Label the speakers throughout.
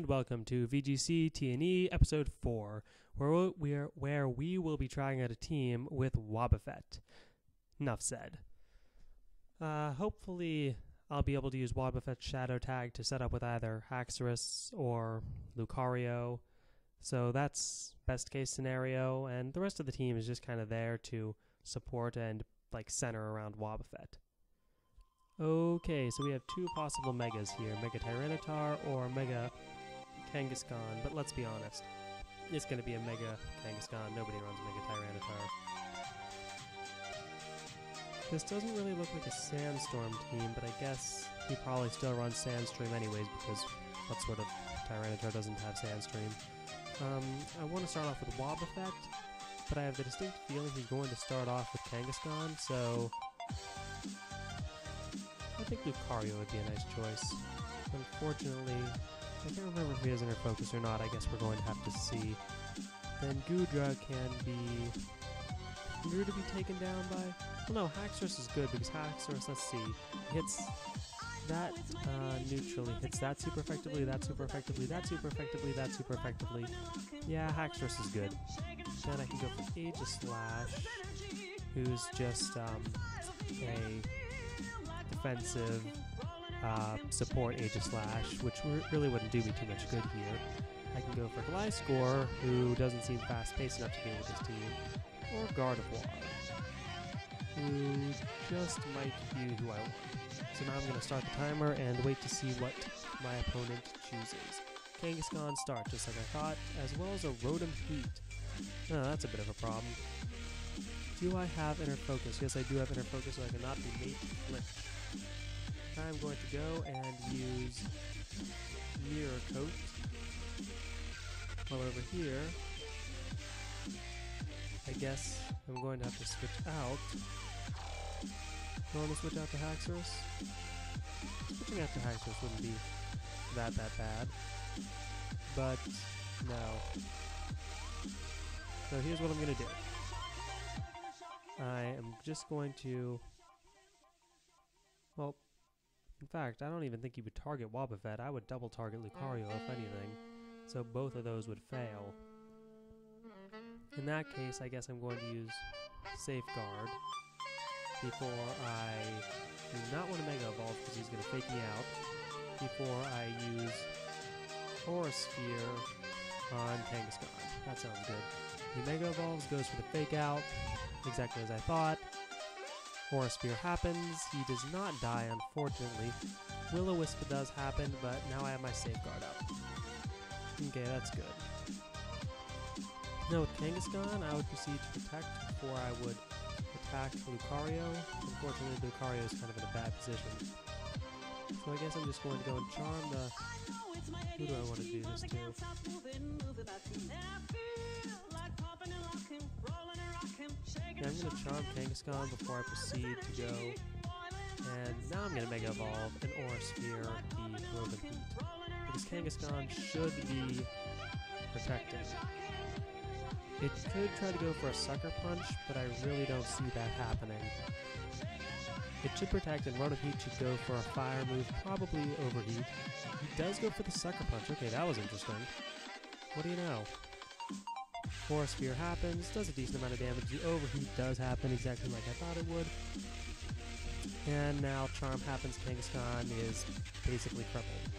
Speaker 1: and welcome to VGC T&E episode 4, where we will be trying out a team with Wobbuffet. Enough said. Hopefully I'll be able to use Wobbuffet's Shadow Tag to set up with either Haxorus or Lucario. So that's best case scenario, and the rest of the team is just kind of there to support and center around Wobbuffet. Okay, so we have two possible Megas here, Mega-Tyranitar or Mega-Khangastan, but let's be honest, it's going to be a Mega-Khangastan. Nobody runs Mega-Tyranitar. This doesn't really look like a Sandstorm team, but I guess he probably still runs Sandstream anyways, because what sort of Tyranitar doesn't have Sandstream? I want to start off with Wobbuffet, but I have the distinct feeling he's going to start off with Khangastan, so I think Lucario would be a nice choice. Unfortunately, I can't remember if he has Inner Focus or not. I guess we're going to have to see. Then Goodra can be to be taken down by... Well, no, Haxorus is good because Haxorus, let's see, hits that neutrally, hits that super effectively, that super effectively, that super effectively, that super effectively. Yeah, Haxorus is good. Then I can go for Aegislash, who's just a defensive support Aegislash, which really wouldn't do me too much good here. I can go for Gliscor, who doesn't seem fast-paced enough to deal with this team, or Gardevoir, who just might be who I want. So now I'm going to start the timer and wait to see what my opponent chooses. Khangastan start, just like I thought, as well as a Rotom Heat. Oh, that's a bit of a problem. Do I have Inner Focus? Yes, I do have Inner Focus, so I cannot be made to flinch. I'm going to go and use Mirror Coat. While over here, I guess I'm going to have to switch out. I want to switch out to Haxorus? Switching out to Haxorus wouldn't be that bad. But, no. So here's what I'm going to do. I am just going to... Well, in fact, I don't even think he would target Wobbuffet. I would double target Lucario, if anything. So both of those would fail. In that case, I guess I'm going to use Safeguard before I do not want to Mega Evolve because he's going to fake me out. Before I use Aura Sphere on Khangastan. That sounds good. He Mega Evolves, goes for the fake out, exactly as I thought. Aura Sphere happens. He does not die, unfortunately. Will-O-Wisp does happen, but now I have my Safeguard up. Okay, that's good. Now with Khangastan, I would proceed to protect before I would attack Lucario. Unfortunately, Lucario is kind of in a bad position. So I guess I'm just going to go and charm the... Who do I want to do this to? Yeah, I'm going to charm Khangastan before I proceed to go. And now I'm going to Mega Evolve and Aura Sphere the Rotom Heat. Because Khangastan should be protected. It could try to go for a Sucker Punch, but I really don't see that happening. It should protect, and Rotom Heat should go for a fire move, probably Overheat. He does go for the Sucker Punch. Okay, that was interesting. What do you know? Aura Sphere happens, does a decent amount of damage. The Overheat does happen exactly like I thought it would. And now Charm happens, Khangastan is basically crippled.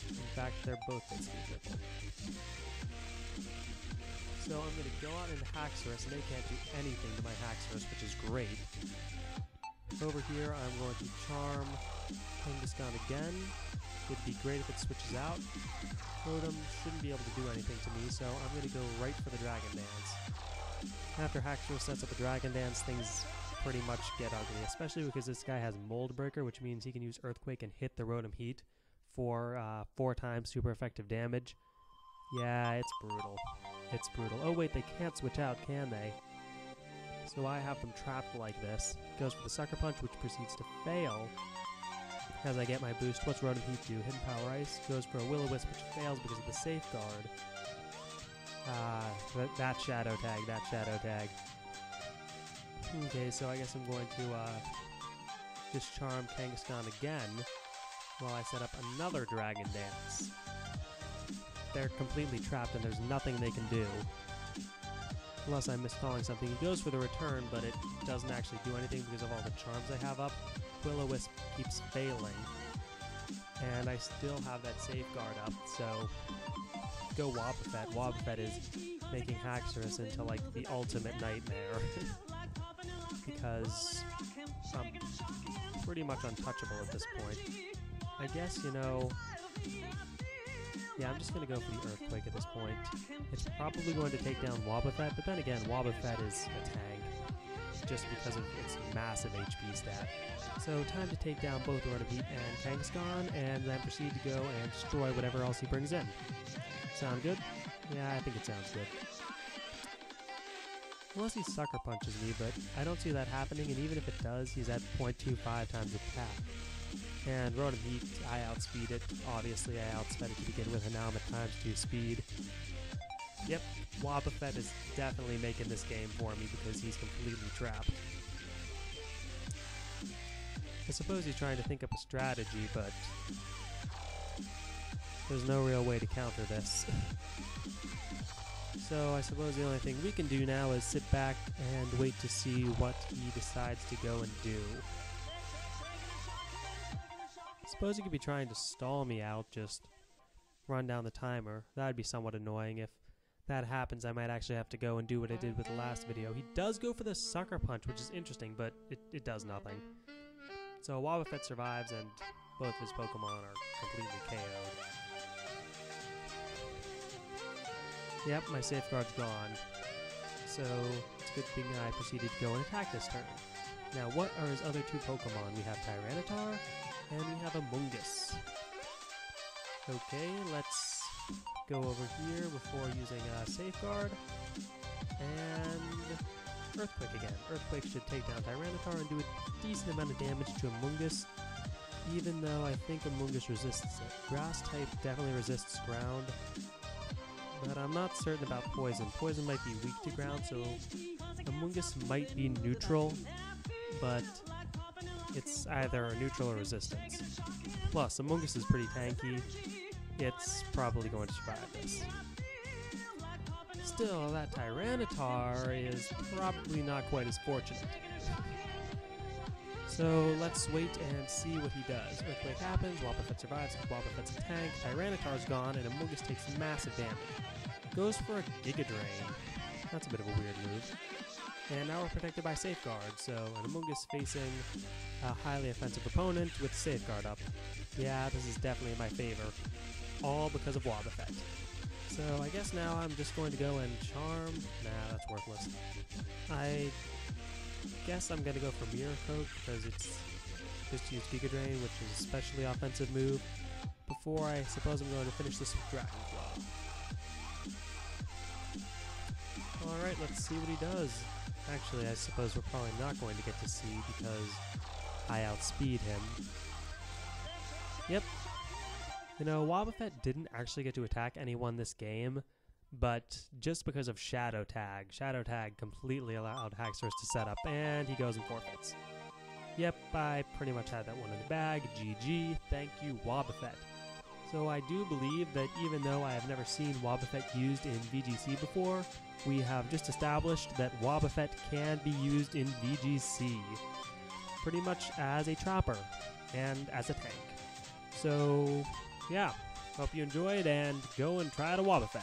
Speaker 1: In fact, they're both basically crippled. So I'm going to go out into Haxorus, and they can't do anything to my Haxorus, which is great. Over here, I'm going to charm Khangastan again. It would be great if it switches out. Rotom shouldn't be able to do anything to me, so I'm going to go right for the Dragon Dance. After Haxorus sets up a Dragon Dance, things pretty much get ugly, especially because this guy has Mold Breaker, which means he can use Earthquake and hit the Rotom Heat for 4 times super effective damage. Yeah, it's brutal. It's brutal. Oh wait, they can't switch out, can they? So I have them trapped like this. Goes for the Sucker Punch, which proceeds to fail. As I get my boost, what's Rotom Heat do? Hidden Power Ice. Goes for a Will-O-Wisp, which fails because of the Safeguard. That Shadow Tag. Okay, so I guess I'm going to just charm Khangastan again while I set up another Dragon Dance. they're completely trapped and there's nothing they can do. Unless I'm miscalling something. He goes for the return, but it doesn't actually do anything because of all the charms I have up. Will-O-Wisp keeps failing. And I still have that safeguard up, so go Wobbuffet. Wobbuffet is making Haxorus into like the ultimate nightmare. Because I'm pretty much untouchable at this point. I guess, you know... Yeah, I'm just going to go for the Earthquake at this point. It's probably going to take down Wobbuffet, but then again, Wobbuffet is a tank, just because of its massive HP stat. So time to take down both Ornament and Kangaskhan, and then proceed to go and destroy whatever else he brings in. Sound good? Yeah, I think it sounds good. Unless he Sucker Punches me, but I don't see that happening, and even if it does, he's at 0.25 times attack. And Rotom-Heat, I outspeed it. Obviously, I outsped it to begin with, and now I'm at times 2 speed. Yep, Wobbuffet is definitely making this game for me because he's completely trapped. I suppose he's trying to think up a strategy, but there's no real way to counter this. So I suppose the only thing we can do now is sit back and wait to see what he decides to go and do. Suppose he could be trying to stall me out, just run down the timer. That'd be somewhat annoying. If that happens, I might actually have to go and do what I did with the last video. He does go for the Sucker Punch, which is interesting, but it does nothing. So Wobbuffet survives, and both his Pokemon are completely KO'd. Yep, my safeguard's gone. So it's a good thing I proceeded to go and attack this turn. Now, what are his other 2 Pokemon? We have Tyranitar, and we have Amoonguss. Okay, let's go over here before using Safeguard. And Earthquake again. Earthquake should take down Tyranitar and do a decent amount of damage to Amoonguss, even though I think Amoonguss resists it. Grass type definitely resists ground, but I'm not certain about Poison. Poison might be weak to ground, so Amoonguss might be neutral, but it's either neutral or resistance. Plus, Amoonguss is pretty tanky. It's probably going to survive this. Still, that Tyranitar is probably not quite as fortunate. So let's wait and see what he does. Earthquake happens, Wobbuffet survives because Wobbuffet's a tank, Tyranitar's gone, and Amoonguss takes massive damage. Goes for a Giga Drain. That's a bit of a weird move. And now we're protected by Safeguard, so an Amoonguss facing a highly offensive opponent with Safeguard up. Yeah, this is definitely in my favor. All because of Wobbuffet. So I guess now I'm just going to go and Charm. Nah, that's worthless. I guess I'm going to go for Mirror Coat because it's just use Giga Drain, which is a specially offensive move, before I suppose I'm going to finish this with Dragon Claw. Alright, let's see what he does. Actually, I suppose we're probably not going to get to see because I outspeed him. Yep. You know, Wobbuffet didn't actually get to attack anyone this game, but just because of Shadow Tag. Shadow Tag completely allowed Haxorus to set up, and he goes and forfeits. Yep, I pretty much had that one in the bag. GG. Thank you, Wobbuffet. So I do believe that even though I have never seen Wobbuffet used in VGC before, we have just established that Wobbuffet can be used in VGC pretty much as a trapper and as a tank. So, yeah, hope you enjoyed and go and try to Wobbuffet.